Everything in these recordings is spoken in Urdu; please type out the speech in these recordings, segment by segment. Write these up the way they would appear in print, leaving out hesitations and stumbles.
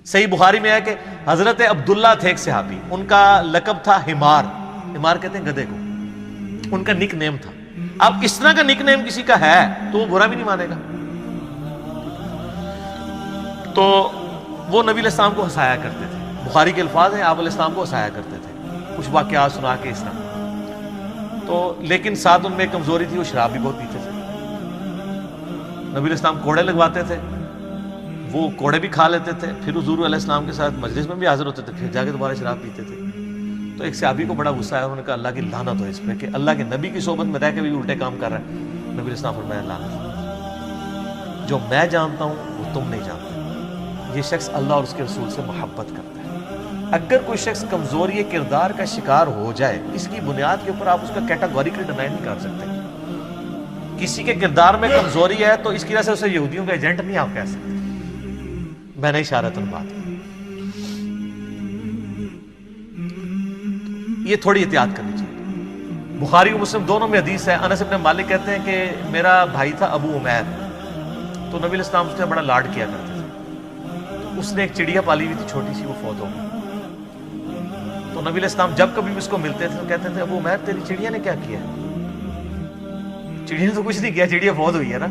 صحیح بخاری میں ہے کہ حضرت عبداللہ تھے ایک صحابی، ان کا لقب تھا حمار، حمار کہتے ہیں گدھے کو، ان کا نک نیم تھا۔ اب اس طرح کا نک نیم کسی کا ہے تو وہ برا بھی نہیں مانے گا۔ تو وہ نبی علیہ السلام کو ہنسایا کرتے تھے، بخاری کے الفاظ ہیں، آپ علیہ السلام کو ہنسایا کرتے تھے کچھ واقعات سنا کے اس طرح۔ تو لیکن ساتھ ان میں ایک کمزوری تھی، وہ شراب بھی بہت پیتے تھے۔ نبی علیہ السلام کوڑے لگواتے تھے، وہ کوڑے بھی کھا لیتے تھے، پھر حضور علیہ السلام کے ساتھ مجلس میں بھی حاضر ہوتے تھے، پھر جا کے دوبارہ شراب پیتے تھے۔ تو ایک صحابی کو بڑا غصہ آیا، انہوں نے کہا اللہ کی لعنت ہو اس پہ کہ اللہ کے نبی کی صحبت میں رہ کے بھی الٹے کام کر رہا ہے۔ نبی علیہ السلام فرمایا لعنت، جو میں جانتا ہوں وہ تم نہیں جانتے، یہ شخص اللہ اور اس کے رسول سے محبت کرتا ہے۔ اگر کوئی شخص کمزوری کردار کا شکار ہو جائے، اس کی بنیاد کے اوپر آپ اس کا کیٹاگوریکلی ڈینائی نہیں کر سکتے۔ کسی کے کردار میں کمزوری ہے تو اس کی وجہ سے اسے یہودیوں کا ایجنٹ نہیں آپ کہہ سکتے۔ میں نے اشارتاً بات کی، یہ تھوڑی احتیاط کرنی چاہیے۔ بخاری و مسلم دونوں میں حدیث ہے، انس بن مالک کہتے ہیں کہ میرا بھائی تھا ابو عمیر، تو نبی علیہ السلام اس سے بڑا لاڈ کیا کرتے تھے۔ اس نے ایک چڑیا پالی ہوئی تھی چھوٹی سی، وہ فوت ہو گئی۔ تو نبی علیہ السلام جب کبھی اس کو ملتے تھے تو کہتے تھے ابو عمیر تیری چڑیا نے کیا کیا؟ چڑیا نے تو کچھ نہیں کیا، چڑیا فوت ہوئی ہے نا،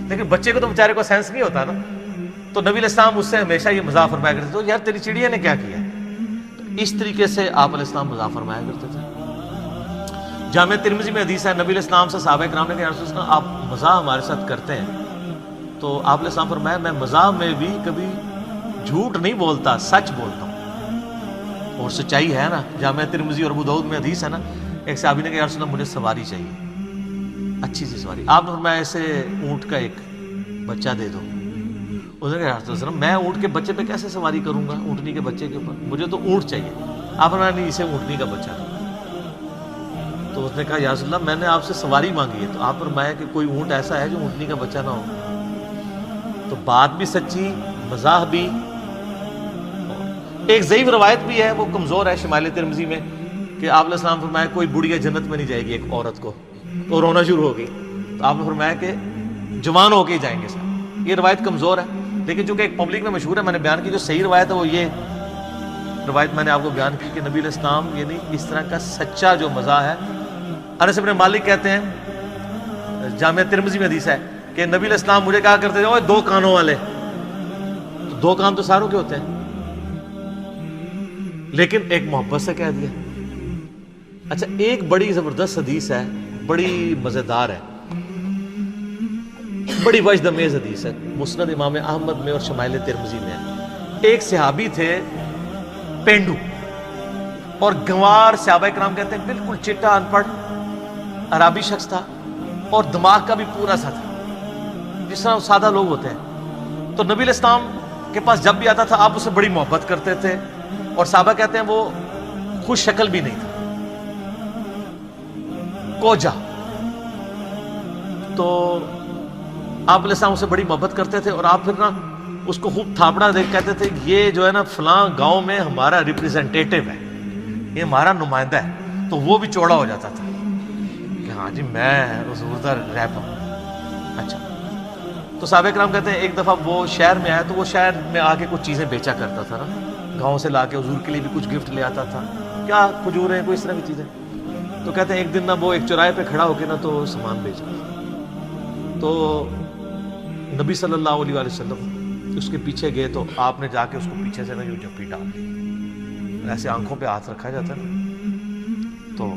لیکن بچے کو تو بیچارے کو سینس نہیں ہوتا نا۔ تو نبی علیہ السلام اس سے ہمیشہ یہ مزاح فرمایا کرتے تھے، یار تیری چڑیا نے کیا کیا؟ تو اس طریقے سے آپ علیہ السلام مزاح فرمایا کرتے تھے۔ جامع ترمذی میں حدیث ہے، نبی علیہ السلام سے صحابہ کرام نے کہا یا رسول اللہ آپ مزاح ہمارے ساتھ کرتے ہیں؟ تو آپ علیہ السلام فرمایا میں مزاح میں بھی کبھی جھوٹ نہیں بولتا، سچ بولتا ہوں، اور سچائی ہے نا۔ جامع ترمذی اور ابو داؤد میں حدیث ہے نا، ایک صحابی نے کہا یا رسول اللہ مجھے سواری چاہیے، اچھی سی سواری۔ آپ نے فرمایا اسے اونٹ کا ایک بچہ دے دو۔ اس نے کہا یا رسول اللہ میں اونٹ کے بچے پہ کیسے سواری کروں گا، اونٹنی کے بچے کے اوپر، مجھے تو اونٹ چاہیے۔ آپ نے نہیں اسے اونٹنی کا بچہ دو۔ تو اس نے کہا یا رسول اللہ میں نے آپ سے سواری مانگی ہے، تو آپ فرمایا کہ کوئی اونٹ ایسا ہے جو اونٹنی کا بچہ نہ ہو۔ تو بات بھی سچی، مزاح بھی۔ ایک ضعیف روایت بھی ہے، وہ کمزور ہے، شمال ترمذی میں، کہ آپ علیہ السلام فرمایا کوئی بڑھیا جنت میں نہیں جائے گی ایک عورت کو، تو رونا شروع ہوگی۔ تو آپ نے فرمایا کہ جوان ہو کے ہی جائیں گے سب۔ یہ روایت کمزور ہے، لیکن چونکہ ایک پبلک میں مشہور ہے، میں نے بیان کی جو صحیح روایت ہے وہ یہ روایت میں نے آپ کو بیان کی کہ نبی علیہ السلام یعنی اس طرح کا سچا جو مزاح ہے۔ انس بن مالک کہتے ہیں، جامع ترمذی میں حدیث ہے کہ نبی علیہ السلام مجھے کہا کرتے تھے اوے دو کانوں والے، تو دو کان تو ساروں کے ہوتے ہیں، لیکن ایک محبت سے کہہ دیا۔ اچھا ایک بڑی زبردست حدیث ہے، بڑی مزیدار ہے، بڑی وجد امیز حدیث ہے، مسند امام احمد میں اور شمائل ترمذی میں ہے۔ ایک صحابی تھے پینڈو، اور گنوار، صحابہ کرام کہتے ہیں بالکل چٹا ان پڑھ عربی شخص تھا، اور دماغ کا بھی پورا سا تھا، جس طرح سادہ لوگ ہوتے ہیں۔ تو نبی علیہ السلام کے پاس جب بھی آتا تھا آپ اسے بڑی محبت کرتے تھے، اور صحابہ کہتے ہیں وہ خوش شکل بھی نہیں تھا، کوجا۔ تو آپ علیہ السلام اسے بڑی محبت کرتے تھے، اور آپ پھر نا اس کو خوب تھاپڑا دیکھ کہتے تھے یہ جو ہے نا فلاں گاؤں میں ہمارا ریپریزنٹیٹو ہے، یہ ہمارا نمائندہ ہے۔ تو وہ بھی چوڑا ہو جاتا تھا کہ ہاں جی میں حضور دا ریپ ہوں۔ اچھا تو صحابہ کرام کہتے ہیں ایک دفعہ وہ شہر میں آیا، تو وہ شہر میں آ کے کچھ چیزیں بیچا کرتا تھا نا، گاؤں سے لا کے حضور کے لیے بھی کچھ گفٹ لے آتا تھا، کیا کھجوریں کوئی اس طرح کی چیزیں۔ تو کہتے ہیں ایک دن نا وہ ایک چوراہے پہ کھڑا ہو کے نا تو سامان بیچ رہا تھا۔ تو نبی صلی اللہ علیہ وآلہ وسلم اس کے پیچھے گئے، تو آپ نے جا کے اس کو پیچھے سے نا یوں جپی ڈال دی، ایسے آنکھوں پہ ہاتھ رکھا جاتا ہے نا، تو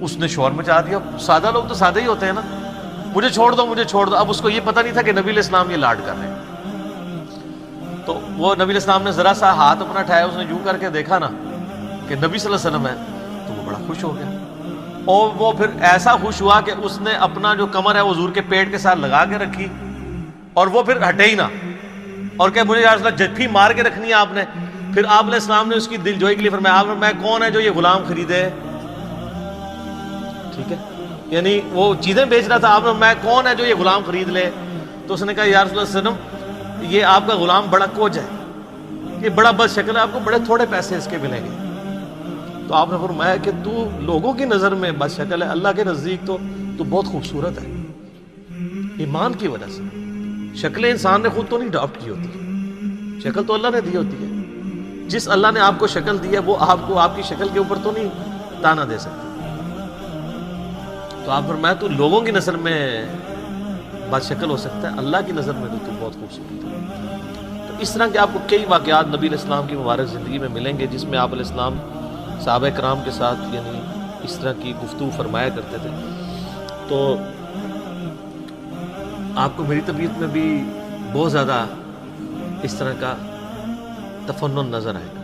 اس نے شور مچا دیا۔ سادہ لوگ تو سادہ ہی ہوتے ہیں نا، مجھے چھوڑ دو مجھے چھوڑ دو۔ اب اس کو یہ پتہ نہیں تھا کہ نبی علیہ السلام یہ لاڈ کر رہے ہیں۔ تو وہ نبی علیہ السلام نے ذرا سا ہاتھ اپنا اٹھایا، اس نے یوں کر کے دیکھا نا کہ نبی صلی اللہ علیہ وسلم ہے، تو وہ بڑا خوش ہو گیا، اور وہ پھر ایسا خوش ہوا کہ اس نے اپنا جو کمر ہے حضور کے پیٹ کے ساتھ لگا کے رکھی، اور وہ پھر ہٹے ہی نہ، اور کہ مجھے یا رسول اللہ جھپی مار کے رکھنی ہے آپ نے۔ پھر آپ علیہ السلام نے اس کی دل جوئی کے لیے فرمایا، آپ نے میں کون ہے جو یہ غلام خریدے، ٹھیک ہے، یعنی وہ چیزیں بیچ رہا تھا، آپ نے میں کون ہے جو یہ غلام خرید لے۔ تو اس نے کہا یا رسول اللہ صلی اللہ علیہ وسلم یہ آپ کا غلام بڑا کوج ہے، یہ بڑا بد شکل ہے، آپ کو بڑے تھوڑے پیسے اس کے ملیں گے۔ تو آپ نے فرمایا کہ تو لوگوں کی نظر میں بد شکل ہے، اللہ کے نزدیک تو بہت خوبصورت ہے، ایمان کی وجہ سے۔ شکلیں انسان نے خود تو نہیں اڈاپٹ کی ہوتی، شکل تو اللہ نے دی ہوتی ہے. جس اللہ نے آپ کو شکل دی ہے وہ آپ کو آپ کی شکل کے اوپر تو نہیں تانا دے سکتا. تو آپ فرمایا تو لوگوں کی نظر میں بد شکل ہو سکتا ہے, اللہ کی نظر میں تو بہت خوبصورت ہے. تو اس طرح کے آپ کو کئی واقعات نبی علیہ السلام کی مبارک زندگی میں ملیں گے جس میں آپ علیہ السلام صحابہ کرام کے ساتھ یعنی اس طرح کی گفتگو فرمایا کرتے تھے. تو آپ کو میری طبیعت میں بھی بہت زیادہ اس طرح کا تفنن نظر آئے گا.